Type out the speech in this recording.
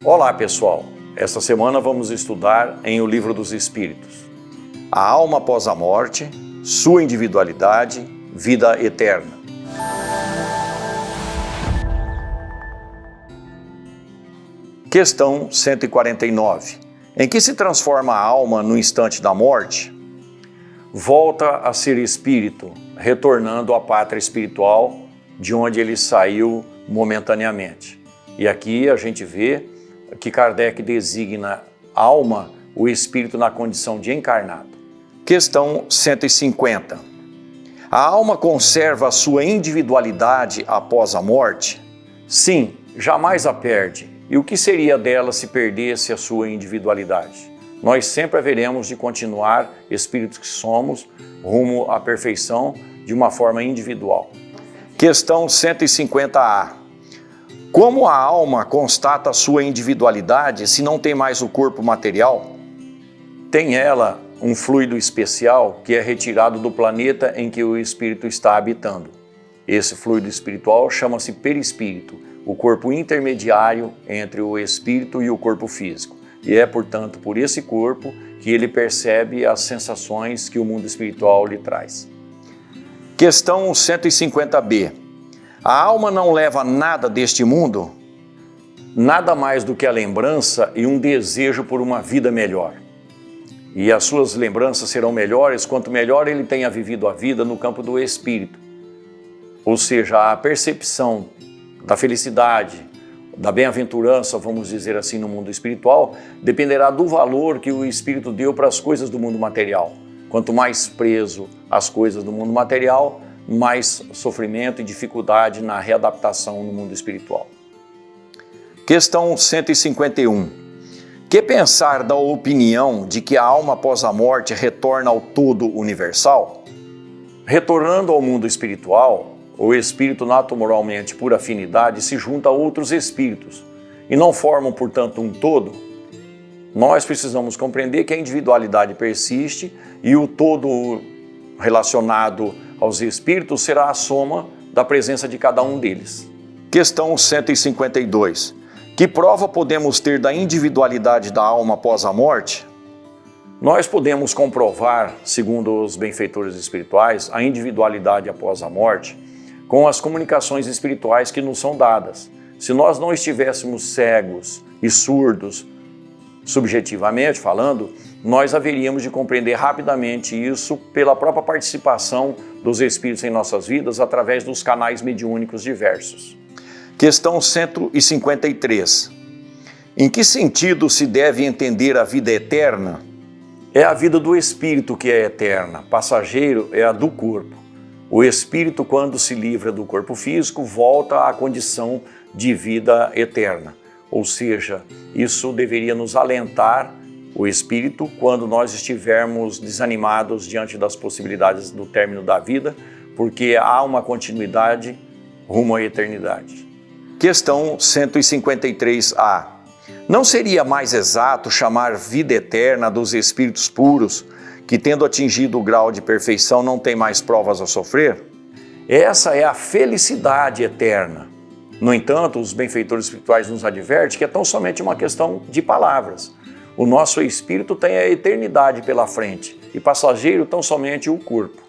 Olá pessoal, esta semana vamos estudar em O Livro dos Espíritos, a alma após a morte, sua individualidade, vida eterna. Questão 149. Em que se transforma a alma no instante da morte? Volta a ser espírito, retornando à pátria espiritual de onde ele saiu momentaneamente. E aqui a gente vê que Kardec designa alma, o espírito na condição de encarnado. Questão 150. A alma conserva a sua individualidade após a morte? Sim, jamais a perde. E o que seria dela se perdesse a sua individualidade? Nós sempre haveremos de continuar espíritos que somos, rumo à perfeição de uma forma individual. Questão 150A. Como a alma constata a sua individualidade se não tem mais o corpo material? Tem ela um fluido especial que é retirado do planeta em que o espírito está habitando. Esse fluido espiritual chama-se perispírito, o corpo intermediário entre o espírito e o corpo físico. E é, portanto, por esse corpo que ele percebe as sensações que o mundo espiritual lhe traz. Questão 150B. A alma não leva nada deste mundo? Nada mais do que a lembrança e um desejo por uma vida melhor. E as suas lembranças serão melhores quanto melhor ele tenha vivido a vida no campo do espírito. Ou seja, a percepção da felicidade, da bem-aventurança, vamos dizer assim, no mundo espiritual, dependerá do valor que o espírito deu para as coisas do mundo material. Quanto mais preso às coisas do mundo material, mais sofrimento e dificuldade na readaptação no mundo espiritual. Questão 151. Que pensar da opinião de que a alma após a morte retorna ao todo universal? Retornando ao mundo espiritual, o espírito naturalmente, por afinidade, se junta a outros espíritos e não formam, portanto, um todo. Nós precisamos compreender que a individualidade persiste e o todo relacionado aos espíritos será a soma da presença de cada um deles. Questão 152. Que prova podemos ter da individualidade da alma após a morte? Nós podemos comprovar, segundo os benfeitores espirituais, a individualidade após a morte com as comunicações espirituais que nos são dadas. Se nós não estivéssemos cegos e surdos, subjetivamente falando, nós haveríamos de compreender rapidamente isso pela própria participação dos espíritos em nossas vidas através dos canais mediúnicos diversos. Questão 153. Em que sentido se deve entender a vida eterna? É a vida do espírito que é eterna, passageiro é a do corpo. O espírito, quando se livra do corpo físico, volta à condição de vida eterna. Ou seja, isso deveria nos alentar, o espírito, quando nós estivermos desanimados diante das possibilidades do término da vida, porque há uma continuidade rumo à eternidade. Questão 153A. Não seria mais exato chamar vida eterna dos espíritos puros, que tendo atingido o grau de perfeição não tem mais provas a sofrer? Essa é a felicidade eterna. No entanto, os benfeitores espirituais nos advertem que é tão somente uma questão de palavras. O nosso espírito tem a eternidade pela frente e passageiro tão somente o corpo.